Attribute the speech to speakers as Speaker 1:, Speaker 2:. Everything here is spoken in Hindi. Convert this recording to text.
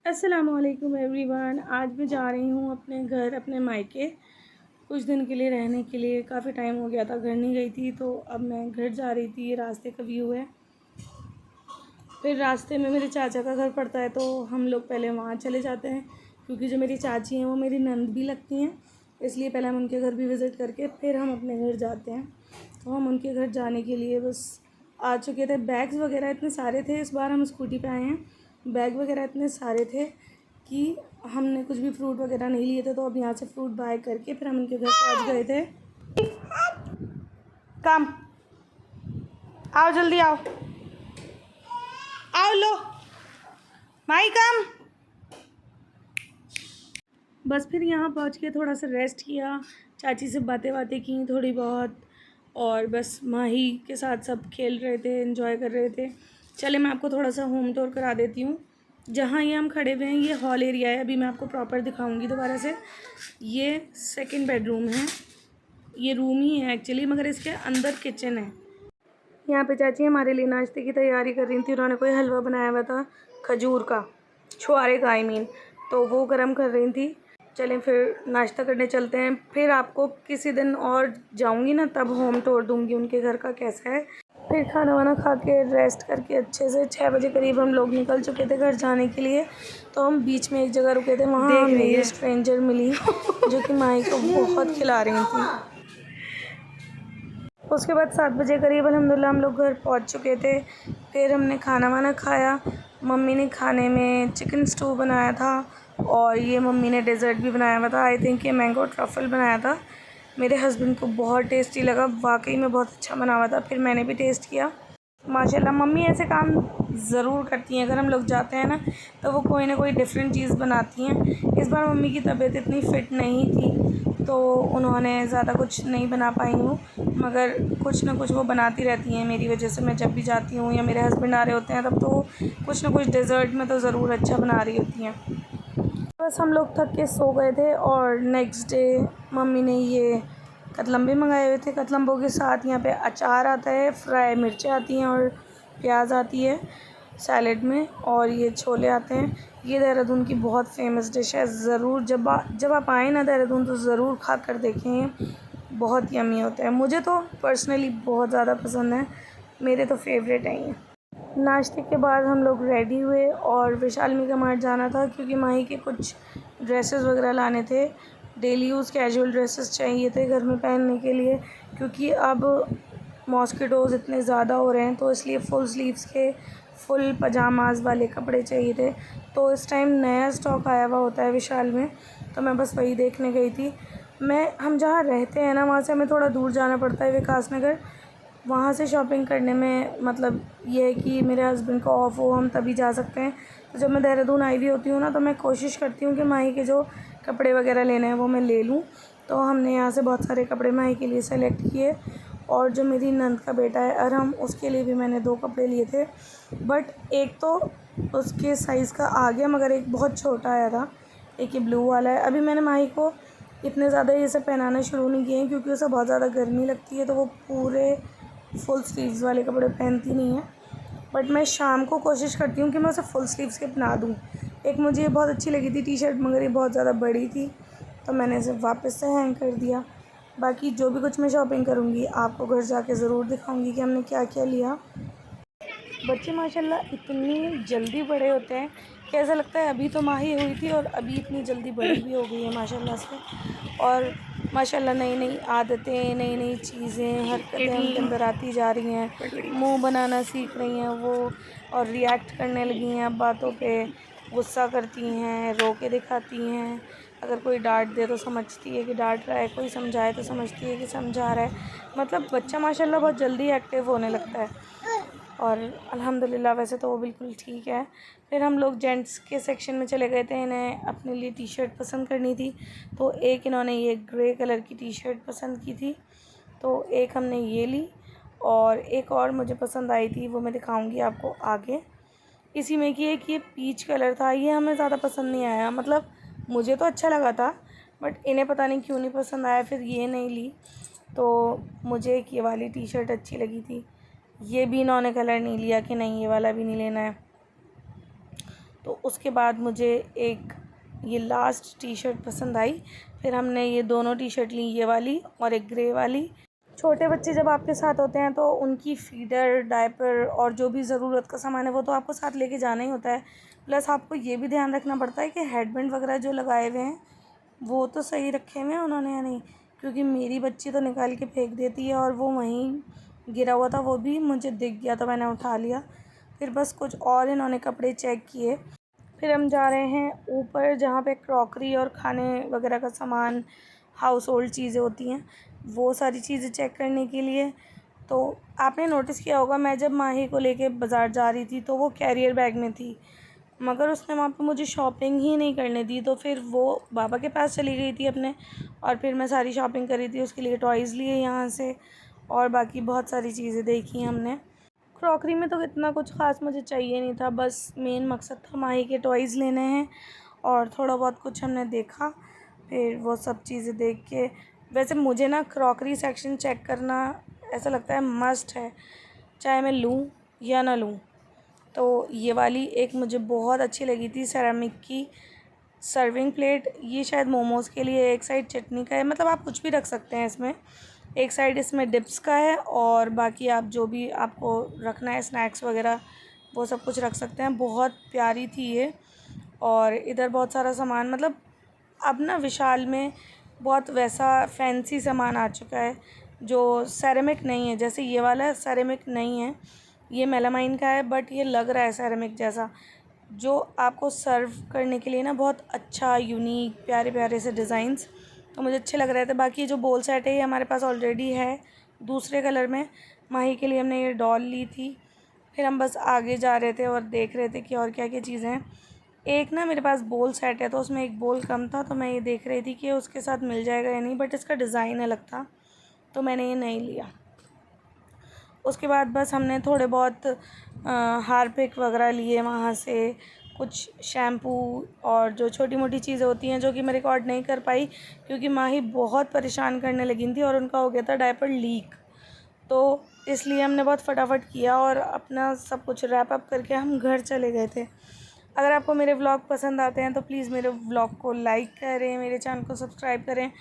Speaker 1: अस्सलामुअलैकुम एवरीवन। आज मैं जा रही हूँ अपने घर, अपने मायके कुछ दिन के लिए रहने के लिए। काफ़ी टाइम हो गया था घर नहीं गई थी, तो अब मैं घर जा रही थी। ये रास्ते का व्यू है। फिर रास्ते में मेरे चाचा का घर पड़ता है, तो हम लोग पहले वहाँ चले जाते हैं, क्योंकि जो मेरी चाची हैं वो मेरी नंद भी लगती हैं, इसलिए पहले हम उनके घर भी विज़िट करके फिर हम अपने घर जाते हैं। तो हम उनके घर जाने के लिए बस आ चुके थे। बैग्स वगैरह इतने सारे थे, इस बार हम स्कूटी पे आए हैं। बैग वगैरह इतने सारे थे कि हमने कुछ भी फ्रूट वगैरह नहीं लिए थे, तो अब यहाँ से फ्रूट बाय करके फिर हम उनके घर पहुँच गए थे। कम आओ, जल्दी आओ, आओ लो माई कम। बस फिर यहाँ पहुँच के थोड़ा सा रेस्ट किया, चाची से बातें की थोड़ी बहुत, और बस माही के साथ सब खेल रहे थे, एंजॉय कर रहे थे। चले मैं आपको थोड़ा सा होम टूर करा देती हूँ। जहाँ ये हम खड़े हुए हैं ये हॉल एरिया है। अभी मैं आपको प्रॉपर दिखाऊंगी दोबारा से। ये सेकंड बेडरूम है, ये रूम ही है एक्चुअली, मगर इसके अंदर किचन है। यहाँ पे चाची हमारे लिए नाश्ते की तैयारी कर रही थी। उन्होंने कोई हलवा बनाया हुआ था खजूर का, छुआरे का तो वो गर्म कर रही थी। चलें फिर नाश्ता करने चलते हैं। फिर आपको किसी दिन और जाऊंगी ना, तब होम टूर दूंगी उनके घर का कैसा है। फिर खाना वाना खा के रेस्ट करके अच्छे से 6 बजे करीब हम लोग निकल चुके थे घर जाने के लिए। तो हम बीच में एक जगह रुके थे, वहाँ हमें ये स्ट्रेंजर मिली जो कि माई को बहुत खिला रही थी। उसके बाद 7 बजे करीब अल्हम्दुलिल्लाह हम लोग घर पहुंच चुके थे। फिर हमने खाना वाना खाया। मम्मी ने खाने में चिकन स्टू बनाया था, और ये मम्मी ने डेज़र्ट भी बनाया हुआ था। आई थिंक ये मैंगो ट्रफ़ल बनाया था। मेरे हस्बैंड को बहुत टेस्टी लगा, वाकई में बहुत अच्छा बना हुआ था। फिर मैंने भी टेस्ट किया। माशाल्लाह मम्मी ऐसे काम ज़रूर करती हैं। अगर हम लोग जाते हैं ना, तो वो कोई ना कोई डिफरेंट चीज़ बनाती हैं। इस बार मम्मी की तबीयत इतनी फ़िट नहीं थी, तो उन्होंने ज़्यादा कुछ नहीं बना पाई हूँ, मगर कुछ ना कुछ वो बनाती रहती हैं मेरी वजह से। मैं जब भी जाती हूँ या मेरे हस्बैंड आ रहे होते हैं, तब तो कुछ ना कुछ डेज़र्ट में तो ज़रूर अच्छा बना रही होती हैं। बस हम लोग थक के सो गए थे, और नेक्स्ट डे मम्मी ने ये कतलम्बे मंगाए हुए थे। कतलम्बों के साथ यहाँ पे अचार आता है, फ्राई मिर्चें आती हैं और प्याज आती है सैलेड में, और ये छोले आते हैं। ये देहरादून की बहुत फेमस डिश है। ज़रूर जब आप आएँ ना देहरादून, तो ज़रूर खा कर देखें। बहुत यम्मी होता है। मुझे तो पर्सनली बहुत ज़्यादा पसंद है, मेरे तो फेवरेट हैं ये। नाश्ते के बाद हम लोग रेडी हुए और विशाल मेगा मार्ट जाना था, क्योंकि माही के कुछ ड्रेसेस वगैरह लाने थे। डेली यूज़ कैजुअल ड्रेसेस चाहिए थे घर में पहनने के लिए, क्योंकि अब मॉस्किटोज़ इतने ज़्यादा हो रहे हैं, तो इसलिए फुल स्लीव्स के फुल पजामाज वाले कपड़े चाहिए थे। तो इस टाइम नया स्टॉक आया हुआ होता है विशाल में, तो मैं बस वही देखने गई थी। हम जहाँ रहते हैं ना, वहाँ से हमें थोड़ा दूर जाना पड़ता है, विकास नगर। वहाँ से शॉपिंग करने में मतलब ये है कि मेरे हस्बैंड को ऑफ़ हो, हम तभी जा सकते हैं। तो जब मैं देहरादून आई हुई होती हूँ ना, तो मैं कोशिश करती हूँ कि माही के जो कपड़े वगैरह लेने हैं वो मैं ले लूँ। तो हमने यहाँ से बहुत सारे कपड़े माही के लिए सेलेक्ट किए, और जो मेरी नंद का बेटा है अरहम, उसके लिए भी मैंने 2 कपड़े लिए थे। बट एक तो उसके साइज़ का आ गया, मगर एक बहुत छोटा आया था। एक ये ब्लू वाला है। अभी मैंने माही को इतने ज़्यादा ये सब पहनाना शुरू नहीं किए हैं, क्योंकि उसे बहुत ज़्यादा गर्मी लगती है, तो वो पूरे फुल स्लीव्स वाले कपड़े पहनती नहीं है। बट मैं शाम को कोशिश करती हूँ कि मैं उसे फुल स्लीव्स के पहना दूँ। एक मुझे ये बहुत अच्छी लगी थी टी-शर्ट, मगर ये बहुत ज़्यादा बड़ी थी, तो मैंने इसे वापस से हैंग कर दिया। बाकी जो भी कुछ मैं शॉपिंग करूँगी, आपको घर जाके ज़रूर दिखाऊँगी कि हमने क्या क्या लिया। बच्चे माशाल्लाह इतनी जल्दी बड़े होते हैं कि ऐसा लगता है अभी तो माही हुई थी, और अभी इतनी जल्दी बड़ी भी हो गई है माशाल्लाह से। और माशाल्लाह नई नई आदतें, नई नई चीज़ें, हरकतें उनके अंदर आती जा रही हैं। मुंह बनाना सीख रही हैं वो, और रिएक्ट करने लगी हैं अब बातों पे। गुस्सा करती हैं, रो के दिखाती हैं। अगर कोई डांट दे तो समझती है कि डांट रहा है, कोई समझाए तो समझती है कि समझा रहा है। मतलब बच्चा माशाल्लाह बहुत जल्दी एक्टिव होने लगता है, और अल्हम्दुलिल्लाह वैसे तो वो बिल्कुल ठीक है। फिर हम लोग जेंट्स के सेक्शन में चले गए थे। इन्हें अपने लिए टी शर्ट पसंद करनी थी, तो एक इन्होंने ये ग्रे कलर की टी शर्ट पसंद की थी, तो एक हमने ये ली, और एक और मुझे पसंद आई थी, वो मैं दिखाऊंगी आपको आगे। इसी में कि एक ये पीच कलर था, ये हमें ज़्यादा पसंद नहीं आया। मतलब मुझे तो अच्छा लगा था, बट इन्हें पता नहीं क्यों नहीं पसंद आया। फिर ये नहीं ली, तो मुझे एक ये वाली टी शर्ट अच्छी लगी थी। ये भी इन्होंने कलर नहीं लिया कि नहीं ये वाला भी नहीं लेना है। तो उसके बाद मुझे एक ये लास्ट टी शर्ट पसंद आई। फिर हमने ये दोनों टी शर्ट ली, ये वाली और एक ग्रे वाली। छोटे बच्चे जब आपके साथ होते हैं तो उनकी फ़ीडर, डायपर और जो भी ज़रूरत का सामान है वो तो आपको साथ लेके जाना ही होता है। प्लस आपको ये भी ध्यान रखना पड़ता है कि हेडबैंड वगैरह जो लगाए हुए हैं वो तो सही रखे हुए हैं उन्होंने या नहीं, क्योंकि मेरी बच्ची तो निकाल के फेंक देती है और वो वहीं गिरा हुआ था, वो भी मुझे दिख गया तो मैंने उठा लिया। फिर बस कुछ और इन्होंने कपड़े चेक किए। फिर हम जा रहे हैं ऊपर जहाँ पे क्रॉकरी और खाने वगैरह का सामान, हाउस होल्ड चीज़ें होती हैं, वो सारी चीज़ें चेक करने के लिए। तो आपने नोटिस किया होगा मैं जब माही को लेके बाज़ार जा रही थी तो वो कैरियर बैग में थी, मगर उसने वहाँ पे मुझे शॉपिंग ही नहीं करने दी। तो फिर वो बाबा के पास चली गई थी अपने, और फिर मैं सारी शॉपिंग करी थी, उसके लिए टॉयज़ लिए यहाँ से और बाकी बहुत सारी चीज़ें देखी हमने। क्रॉकरी में तो इतना कुछ ख़ास मुझे चाहिए नहीं था, बस मेन मकसद था माही के टॉयज़ लेने हैं और थोड़ा बहुत कुछ हमने देखा। फिर वो सब चीज़ें देख के, वैसे मुझे ना क्रॉकरी सेक्शन चेक करना ऐसा लगता है मस्ट है, चाहे मैं लूँ या ना लूँ। तो ये वाली एक मुझे बहुत अच्छी लगी थी, सेरामिक की सर्विंग प्लेट। ये शायद मोमोज़ के लिए, एक साइड चटनी का है, मतलब आप कुछ भी रख सकते हैं इसमें। एक साइड इसमें डिप्स का है और बाकी आप जो भी आपको रखना है स्नैक्स वगैरह वो सब कुछ रख सकते हैं। बहुत प्यारी थी ये। और इधर बहुत सारा सामान, मतलब अब ना विशाल में बहुत वैसा फैंसी सामान आ चुका है जो सेरेमिक नहीं है। जैसे ये वाला सेरेमिक नहीं है, ये मेलामाइन का है, बट ये लग रहा है सेरेमिक जैसा, जो आपको सर्व करने के लिए ना बहुत अच्छा यूनिक प्यारे प्यारे से डिज़ाइंस तो मुझे अच्छे लग रहे थे। बाकी ये जो बोल सेट है ये हमारे पास ऑलरेडी है दूसरे कलर में, माही के लिए हमने ये डॉल ली थी। फिर हम बस आगे जा रहे थे और देख रहे थे कि और क्या क्या चीज़ें हैं। एक ना मेरे पास बोल सेट है तो उसमें एक बोल कम था, तो मैं ये देख रही थी कि उसके साथ मिल जाएगा या नहीं, बट इसका डिज़ाइन अलग था तो मैंने ये नहीं लिया। उसके बाद बस हमने थोड़े बहुत हारपिक वगैरह लिए वहाँ से, कुछ शैम्पू और जो छोटी मोटी चीज़ें होती हैं जो कि मैं रिकॉर्ड नहीं कर पाई क्योंकि माही बहुत परेशान करने लगी थी और उनका हो गया था डायपर लीक। तो इसलिए हमने बहुत फटाफट किया और अपना सब कुछ रैप अप करके हम घर चले गए थे। अगर आपको मेरे व्लॉग पसंद आते हैं तो प्लीज़ मेरे व्लॉग को लाइक करें, मेरे चैनल को सब्सक्राइब करें।